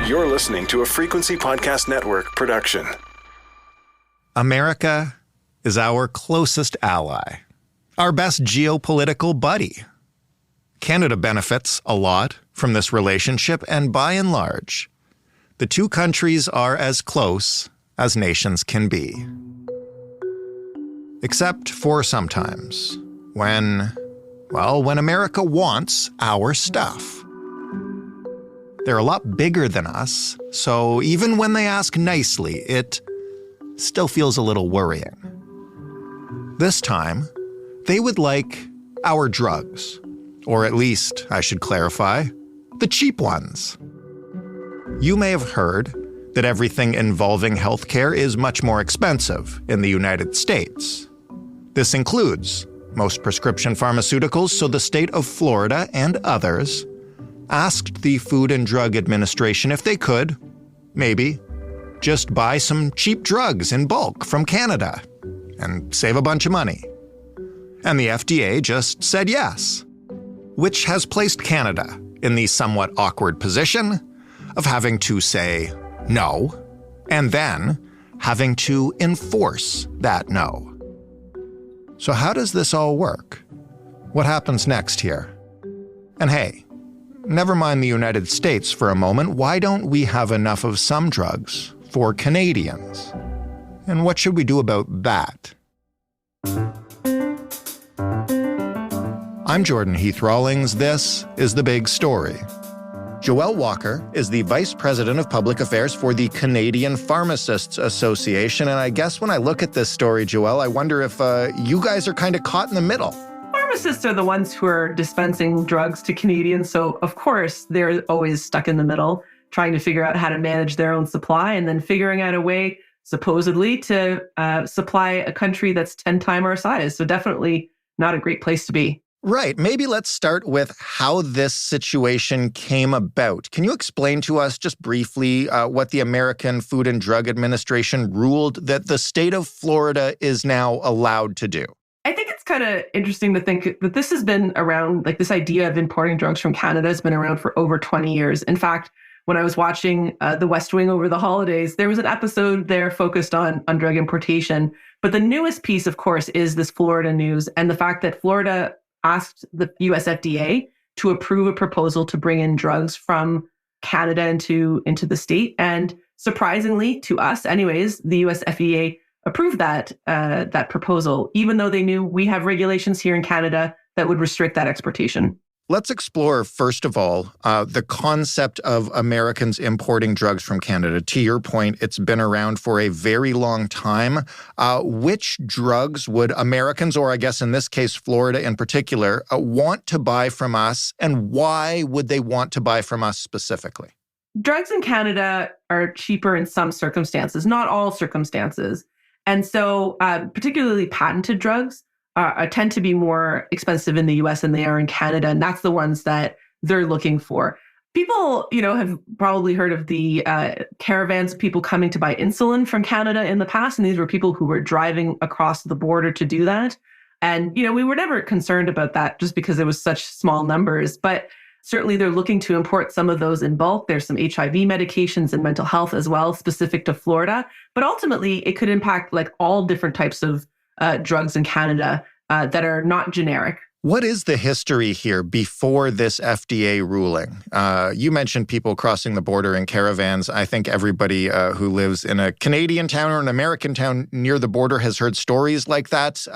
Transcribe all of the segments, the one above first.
You're listening to a Frequency Podcast Network production. America is our closest ally, our best geopolitical buddy. Canada benefits a lot from this relationship, and by and large, the two countries are as close as nations can be. Except for sometimes, when America wants our stuff. They're a lot bigger than us, so even when they ask nicely, it still feels a little worrying. This time, they would like our drugs, or at least, I should clarify, the cheap ones. You may have heard that everything involving healthcare is much more expensive in the United States. This includes most prescription pharmaceuticals, so the state of Florida and others asked the Food and Drug Administration if they could, maybe, just buy some cheap drugs in bulk from Canada and save a bunch of money. And the FDA just said yes, which has placed Canada in the somewhat awkward position of having to say no, and then having to enforce that no. So how does this all work? What happens next here? And hey, never mind the United States for a moment, why don't we have enough of some drugs for Canadians? And what should we do about that? I'm Jordan Heath Rawlings. This is The Big Story. Joelle Walker is the Vice President of Public Affairs for the Canadian Pharmacists Association. And I guess when I look at this story, Joelle, I wonder if you guys are kind of caught in the middle. Pharmacists are the ones who are dispensing drugs to Canadians. So, of course, they're always stuck in the middle, trying to figure out how to manage their own supply and then figuring out a way, supposedly, to supply a country that's 10 times our size. So definitely not a great place to be. Right. Maybe let's start with how this situation came about. Can you explain to us just briefly what the American Food and Drug Administration ruled that the state of Florida is now allowed to do? I think it's kind of interesting to think that this has been around, like this idea of importing drugs from Canada has been around for over 20 years. In fact, when I was watching The West Wing over the holidays, there was an episode there focused on drug importation. But the newest piece, of course, is this Florida news and the fact that Florida asked the US FDA to approve a proposal to bring in drugs from Canada into the state. And surprisingly, to us anyways, the US FDA approved that proposal, even though they knew we have regulations here in Canada that would restrict that exportation. Let's explore, first of all, the concept of Americans importing drugs from Canada. To your point, it's been around for a very long time. Which drugs would Americans, or I guess in this case, Florida in particular, want to buy from us, and why would they want to buy from us specifically? Drugs in Canada are cheaper in some circumstances, not all circumstances. And so particularly patented drugs tend to be more expensive in the US than they are in Canada. And that's the ones that they're looking for. People, have probably heard of the caravans of people coming to buy insulin from Canada in the past. And these were people who were driving across the border to do that. And, we were never concerned about that just because it was such small numbers. But certainly they're looking to import some of those in bulk. There's some HIV medications and mental health as well, specific to Florida. But ultimately, it could impact like all different types of drugs in Canada that are not generic. What is the history here before this FDA ruling? You mentioned people crossing the border in caravans. I think everybody who lives in a Canadian town or an American town near the border has heard stories like that.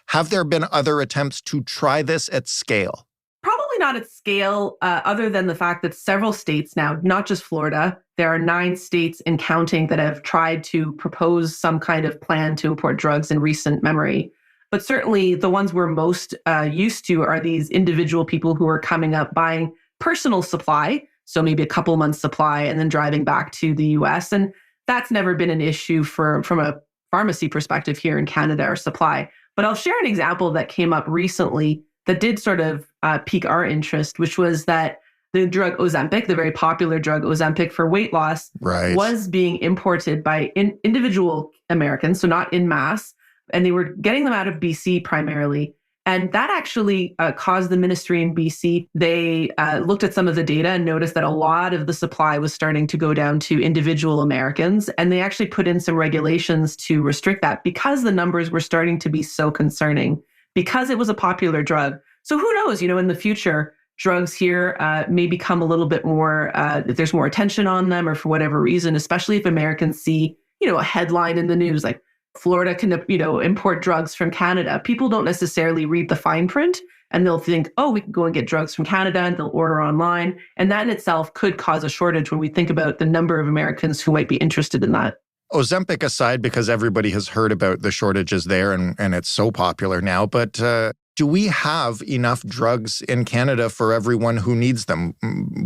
Have there been other attempts to try this at scale? Probably not at scale, other than the fact that several states now, not just Florida, there are 9 states and counting that have tried to propose some kind of plan to import drugs in recent memory. But certainly the ones we're most used to are these individual people who are coming up buying personal supply, so maybe a couple months supply, and then driving back to the US. And that's never been an issue from a pharmacy perspective here in Canada, our supply. But I'll share an example that came up recently that did sort of pique our interest, which was that the drug Ozempic, the very popular drug Ozempic for weight loss, was being imported by individual Americans, so not en masse, and they were getting them out of BC primarily. And that actually caused the ministry in BC. They looked at some of the data and noticed that a lot of the supply was starting to go down to individual Americans. And they actually put in some regulations to restrict that because the numbers were starting to be so concerning, because it was a popular drug. So who knows, in the future, drugs here may become a little bit more, if there's more attention on them or for whatever reason, especially if Americans see, a headline in the news like, Florida can, import drugs from Canada. People don't necessarily read the fine print and they'll think, oh, we can go and get drugs from Canada and they'll order online. And that in itself could cause a shortage when we think about the number of Americans who might be interested in that. Ozempic aside, because everybody has heard about the shortages there and it's so popular now, but do we have enough drugs in Canada for everyone who needs them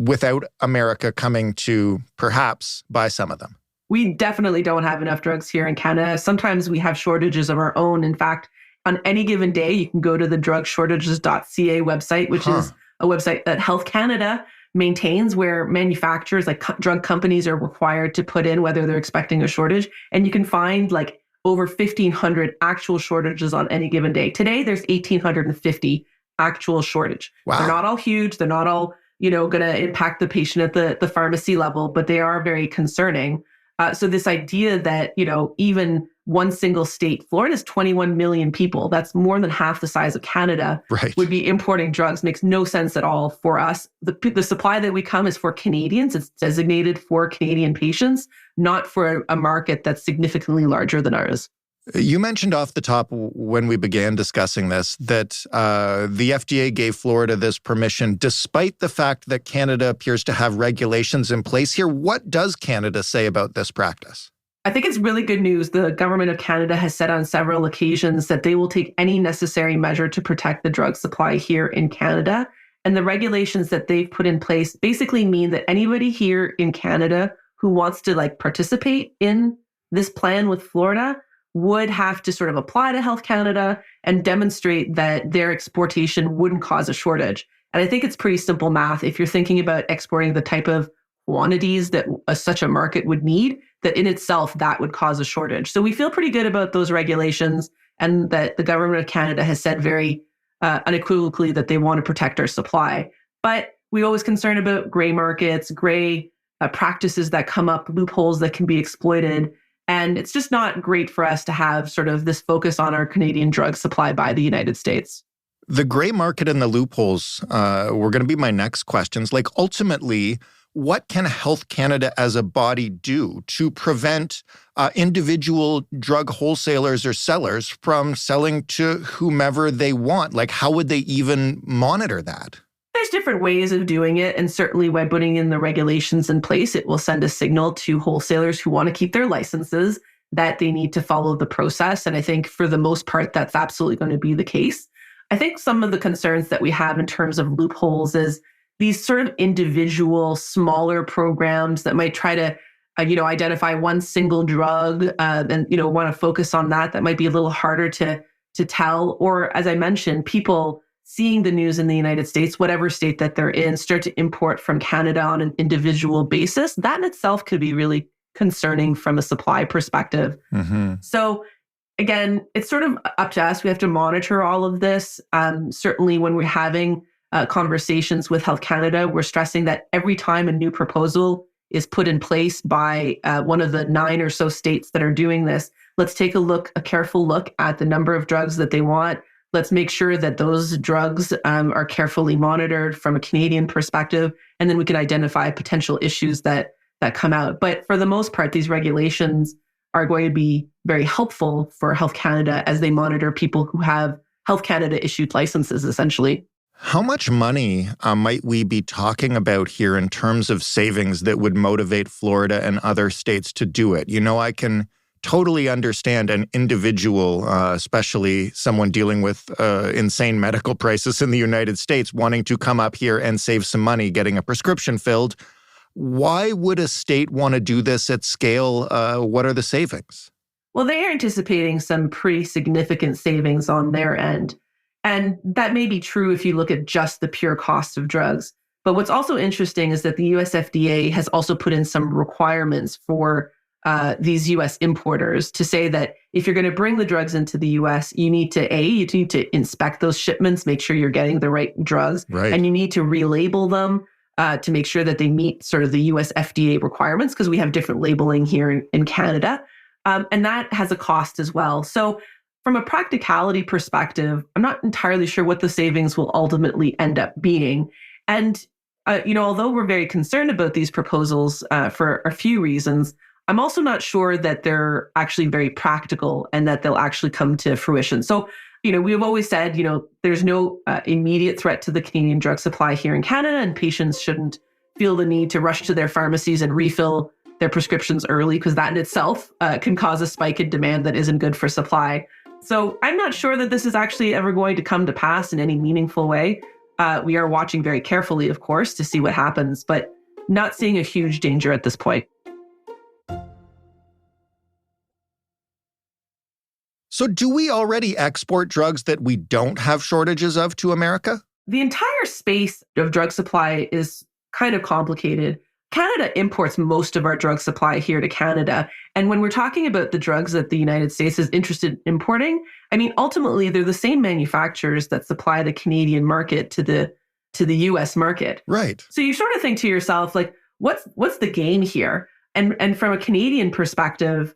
without America coming to perhaps buy some of them? We definitely don't have enough drugs here in Canada. Sometimes we have shortages of our own. In fact, on any given day, you can go to the drugshortages.ca website, which is a website that Health Canada maintains, where manufacturers, like drug companies, are required to put in whether they're expecting a shortage. And you can find like over 1,500 actual shortages on any given day. Today, there's 1,850 actual shortage. Wow. They're not all huge. They're not all, going to impact the patient at the pharmacy level, but they are very concerning. So this idea that, even one single state, Florida's 21 million people, that's more than half the size of Canada, right, would be importing drugs makes no sense at all for us. The supply that we come is for Canadians. It's designated for Canadian patients, not for a market that's significantly larger than ours. You mentioned off the top when we began discussing this that the FDA gave Florida this permission despite the fact that Canada appears to have regulations in place here. What does Canada say about this practice? I think it's really good news. The government of Canada has said on several occasions that they will take any necessary measure to protect the drug supply here in Canada. And the regulations that they've put in place basically mean that anybody here in Canada who wants to participate in this plan with Florida would have to sort of apply to Health Canada and demonstrate that their exportation wouldn't cause a shortage. And I think it's pretty simple math. If you're thinking about exporting the type of quantities that such a market would need, that in itself, that would cause a shortage. So we feel pretty good about those regulations, and that the government of Canada has said very unequivocally that they want to protect our supply. But we always concerned about gray markets, gray practices that come up, loopholes that can be exploited. And it's just not great for us to have sort of this focus on our Canadian drug supply by the United States. The gray market and the loopholes were going to be my next questions. Ultimately, what can Health Canada as a body do to prevent individual drug wholesalers or sellers from selling to whomever they want? How would they even monitor that? There's different ways of doing it. And certainly by putting in the regulations in place, it will send a signal to wholesalers who want to keep their licenses that they need to follow the process. And I think for the most part, that's absolutely going to be the case. I think some of the concerns that we have in terms of loopholes is these sort of individual smaller programs that might try to, identify one single drug and, want to focus on that. That might be a little harder to tell. Or as I mentioned, people seeing the news in the United States, whatever state that they're in, start to import from Canada on an individual basis. That in itself could be really concerning from a supply perspective. Mm-hmm. So again, it's sort of up to us. We have to monitor all of this. Certainly when we're having conversations with Health Canada, we're stressing that every time a new proposal is put in place by one of the 9 or so states that are doing this, let's take a careful look at the number of drugs that they want. Let's make sure that those drugs are carefully monitored from a Canadian perspective, and then we can identify potential issues that come out. But for the most part, these regulations are going to be very helpful for Health Canada as they monitor people who have Health Canada issued licenses, essentially. How much money might we be talking about here in terms of savings that would motivate Florida and other states to do it? I can totally understand an individual, especially someone dealing with insane medical crisis in the United States, wanting to come up here and save some money getting a prescription filled. Why would a state want to do this at scale? What are the savings? Well, they are anticipating some pretty significant savings on their end. And that may be true if you look at just the pure cost of drugs. But what's also interesting is that the US FDA has also put in some requirements for these U.S. importers to say that if you're going to bring the drugs into the U.S., you need to inspect those shipments, make sure you're getting the right drugs, Right. and you need to relabel them to make sure that they meet sort of the US FDA requirements, because we have different labeling here in Canada. And that has a cost as well. So from a practicality perspective, I'm not entirely sure what the savings will ultimately end up being. And, although we're very concerned about these proposals for a few reasons, I'm also not sure that they're actually very practical and that they'll actually come to fruition. So we've always said, there's no immediate threat to the Canadian drug supply here in Canada, and patients shouldn't feel the need to rush to their pharmacies and refill their prescriptions early, because that in itself can cause a spike in demand that isn't good for supply. So I'm not sure that this is actually ever going to come to pass in any meaningful way. We are watching very carefully, of course, to see what happens, but not seeing a huge danger at this point. So do we already export drugs that we don't have shortages of to America? The entire space of drug supply is kind of complicated. Canada imports most of our drug supply here to Canada. And when we're talking about the drugs that the United States is interested in importing, ultimately, they're the same manufacturers that supply the Canadian market to the US market. Right. So you sort of think to yourself, like, what's the gain here? And from a Canadian perspective,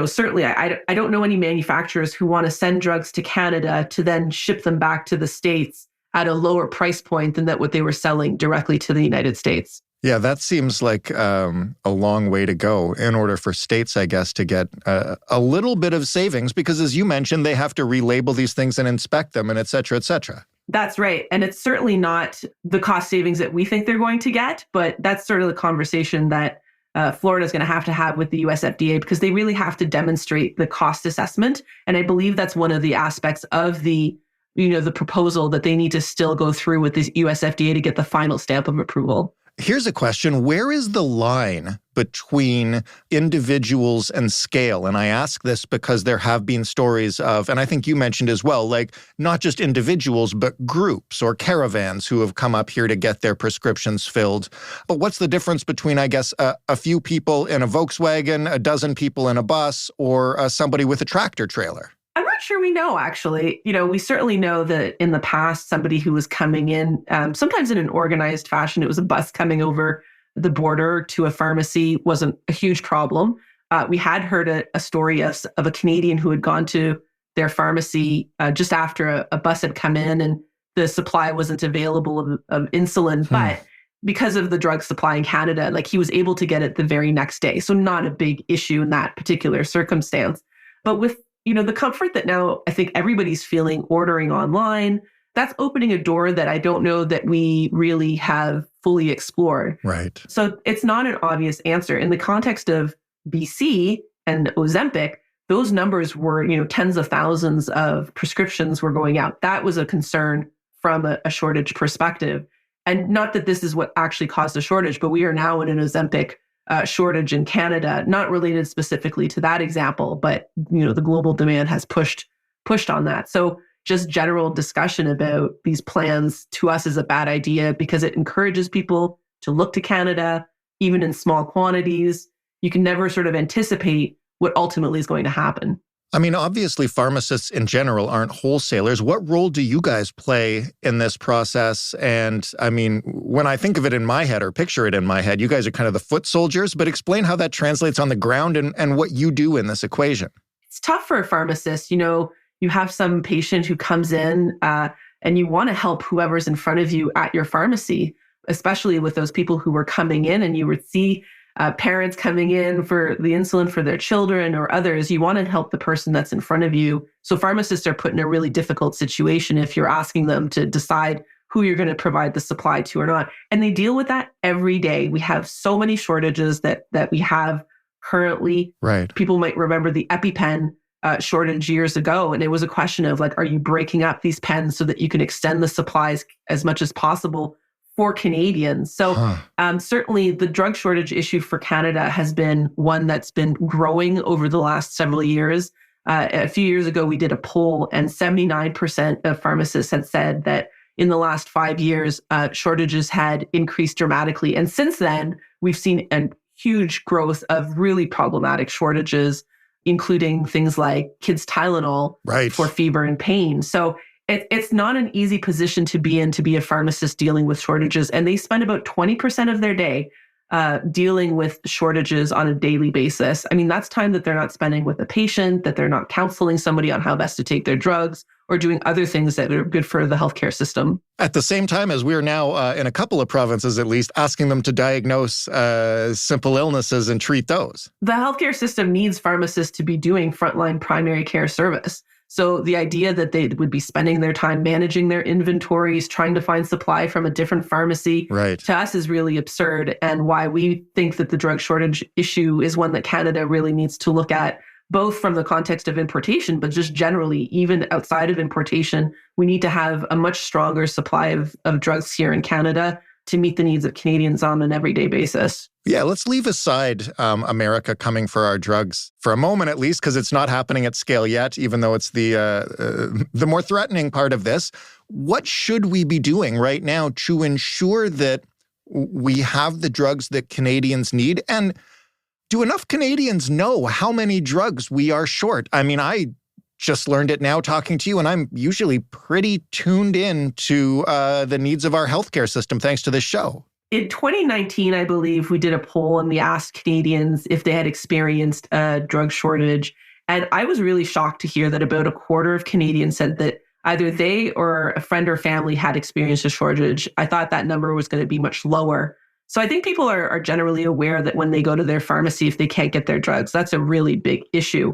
certainly I don't know any manufacturers who want to send drugs to Canada to then ship them back to the States at a lower price point than what they were selling directly to the United States. Yeah, that seems like a long way to go in order for states, I guess, to get a little bit of savings, because as you mentioned, they have to relabel these things and inspect them and et cetera, et cetera. That's right. And it's certainly not the cost savings that we think they're going to get, but that's sort of the conversation that Florida is going to have with the US FDA, because they really have to demonstrate the cost assessment. And I believe that's one of the aspects of the proposal that they need to still go through with the US FDA to get the final stamp of approval. Here's a question. Where is the line between individuals and scale? And I ask this because there have been stories of, and I think you mentioned as well, like not just individuals, but groups or caravans who have come up here to get their prescriptions filled. But what's the difference between, I guess, a few people in a Volkswagen, a dozen people in a bus, or somebody with a tractor trailer? I'm not sure we know, actually. We certainly know that in the past, somebody who was coming in, sometimes in an organized fashion, it was a bus coming over the border to a pharmacy, wasn't a huge problem. We had heard a story of a Canadian who had gone to their pharmacy just after a bus had come in and the supply wasn't available of insulin. But because of the drug supply in Canada, like, he was able to get it the very next day. So not a big issue in that particular circumstance. But with the comfort that now I think everybody's feeling ordering online, that's opening a door that I don't know that we really have fully explored. Right. So it's not an obvious answer. In the context of BC and Ozempic, those numbers were, tens of thousands of prescriptions were going out. That was a concern from a shortage perspective. And not that this is what actually caused the shortage, but we are now in an Ozempic shortage in Canada, not related specifically to that example, but the global demand has pushed on that. So just general discussion about these plans to us is a bad idea, because it encourages people to look to Canada, even in small quantities. You can never sort of anticipate what ultimately is going to happen. Obviously, pharmacists in general aren't wholesalers. What role do you guys play in this process? And when I think of it in my head or picture it in my head, you guys are kind of the foot soldiers, but explain how that translates on the ground and what you do in this equation. It's tough for a pharmacist. You have some patient who comes in and you want to help whoever's in front of you at your pharmacy, especially with those people who were coming in, and you would see parents coming in for the insulin for their children or others. You want to help the person that's in front of you. So pharmacists are put in a really difficult situation if you're asking them to decide who you're going to provide the supply to or not. And they deal with that every day. We have so many shortages that we have currently. Right. People might remember the EpiPen shortage years ago. And it was a question of, like, are you breaking up these pens so that you can extend the supplies as much as possible for Canadians? So certainly the drug shortage issue for Canada has been one that's been growing over the last several years. A few years ago, we did a poll, and 79% of pharmacists had said that in the last 5 years, shortages had increased dramatically. And since then, we've seen a huge growth of really problematic shortages, including things like kids' Tylenol for fever and pain. So it's not an easy position to be in, to be a pharmacist dealing with shortages. And they spend about 20% of their day dealing with shortages on a daily basis. I mean, that's time that they're not spending with a patient, that they're not counseling somebody on how best to take their drugs or doing other things that are good for the healthcare system. At the same time as we're now, in a couple of provinces at least, asking them to diagnose simple illnesses and treat those. The healthcare system needs pharmacists to be doing frontline primary care service. So the idea that they would be spending their time managing their inventories, trying to find supply from a different pharmacy, to us is really absurd, and why we think that the drug shortage issue is one that Canada really needs to look at, both from the context of importation, but just generally, even outside of importation, we need to have a much stronger supply of drugs here in Canada to meet the needs of Canadians on an everyday basis. Yeah, let's leave aside America coming for our drugs for a moment, at least, because it's not happening at scale yet, even though it's the more threatening part of this. What should we be doing right now to ensure that we have the drugs that Canadians need? And do enough Canadians know how many drugs we are short? I mean, I just learned it now talking to you, and I'm usually pretty tuned in to the needs of our healthcare system thanks to this show. In 2019, I believe, we did a poll and we asked Canadians if they had experienced a drug shortage. And I was really shocked to hear that about a quarter of Canadians said that either they or a friend or family had experienced a shortage. I thought that number was going to be much lower. So I think people are generally aware that when they go to their pharmacy, if they can't get their drugs, that's a really big issue.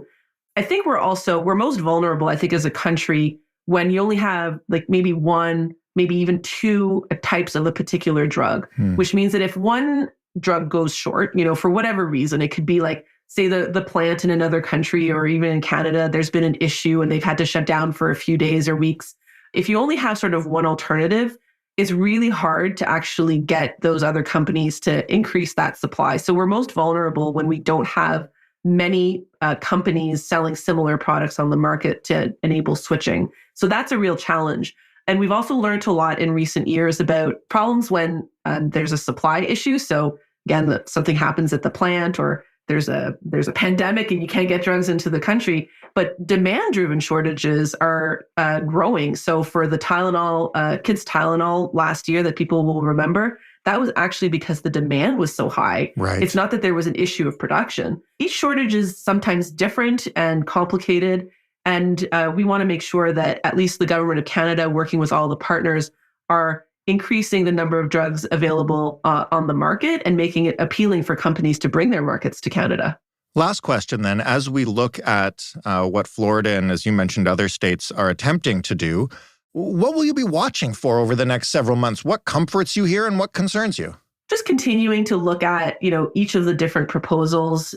I think we're most vulnerable, I think, as a country when you only have like maybe one, maybe even two types of a particular drug, which means that if one drug goes short, for whatever reason, it could be like, say the plant in another country or even in Canada, there's been an issue and they've had to shut down for a few days or weeks. If you only have sort of one alternative, it's really hard to actually get those other companies to increase that supply. So we're most vulnerable when we don't have many companies selling similar products on the market to enable switching. So that's a real challenge. And we've also learned a lot in recent years about problems when there's a supply issue. So again, something happens at the plant or there's a pandemic and you can't get drugs into the country, but demand-driven shortages are growing. So for the Tylenol, kids' Tylenol last year that people will remember, that was actually because the demand was so high. It's not that there was an issue of production. Each shortage is sometimes different and complicated. And we want to make sure that at least the government of Canada, working with all the partners, are increasing the number of drugs available on the market and making it appealing for companies to bring their markets to Canada. Last question then, as we look at what Florida and, as you mentioned, other states are attempting to do, what will you be watching for over the next several months? What comforts you here and what concerns you? Just continuing to look at, each of the different proposals.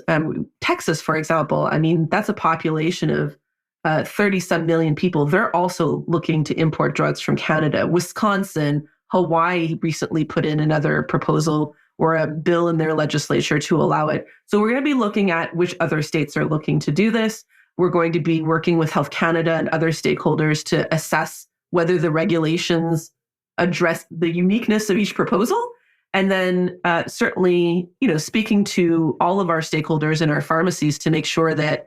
Texas, for example, I mean, that's a population of 30-some million people. They're also looking to import drugs from Canada. Wisconsin, Hawaii recently put in another proposal or a bill in their legislature to allow it. So we're going to be looking at which other states are looking to do this. We're going to be working with Health Canada and other stakeholders to assess whether the regulations address the uniqueness of each proposal. And then certainly, speaking to all of our stakeholders in our pharmacies to make sure that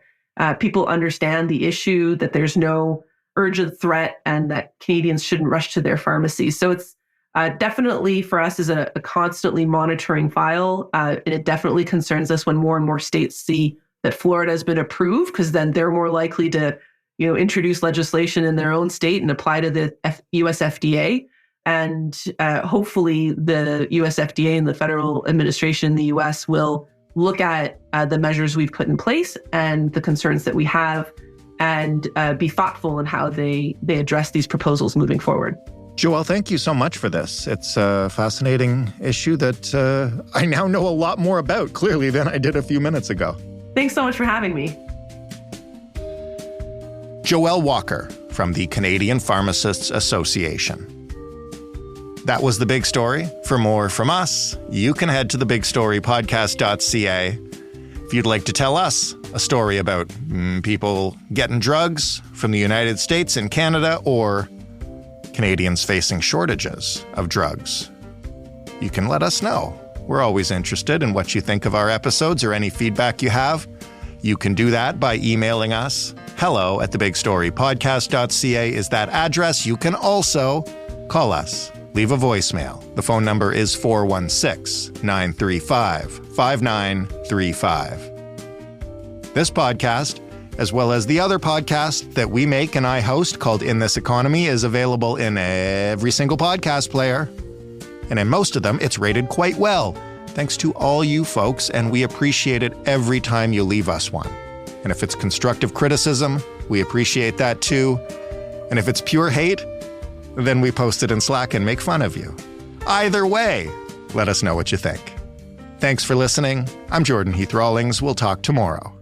people understand the issue, that there's no urgent threat, and that Canadians shouldn't rush to their pharmacies. So it's definitely for us is a constantly monitoring file. And it definitely concerns us when more and more states see that Florida has been approved, because then they're more likely to introduce legislation in their own state and apply to the US FDA. And hopefully the US FDA and the federal administration in the US will look at the measures we've put in place and the concerns that we have and be thoughtful in how they address these proposals moving forward. Joelle, thank you so much for this. It's a fascinating issue that I now know a lot more about, clearly, than I did a few minutes ago. Thanks so much for having me. Joelle Walker from the Canadian Pharmacists Association. That was The Big Story. For more from us, you can head to thebigstorypodcast.ca. If you'd like to tell us a story about people getting drugs from the United States and Canada, or Canadians facing shortages of drugs, you can let us know. We're always interested in what you think of our episodes or any feedback you have. You can do that by emailing us. hello@thebigstorypodcast.ca is that address. You can also call us. Leave a voicemail. The phone number is 416-935-5935. This podcast, as well as the other podcast that we make and I host called In This Economy, is available in every single podcast player. And in most of them, it's rated quite well. Thanks to all you folks, and we appreciate it every time you leave us one. And if it's constructive criticism, we appreciate that too. And if it's pure hate, then we post it in Slack and make fun of you. Either way, let us know what you think. Thanks for listening. I'm Jordan Heath Rawlings. We'll talk tomorrow.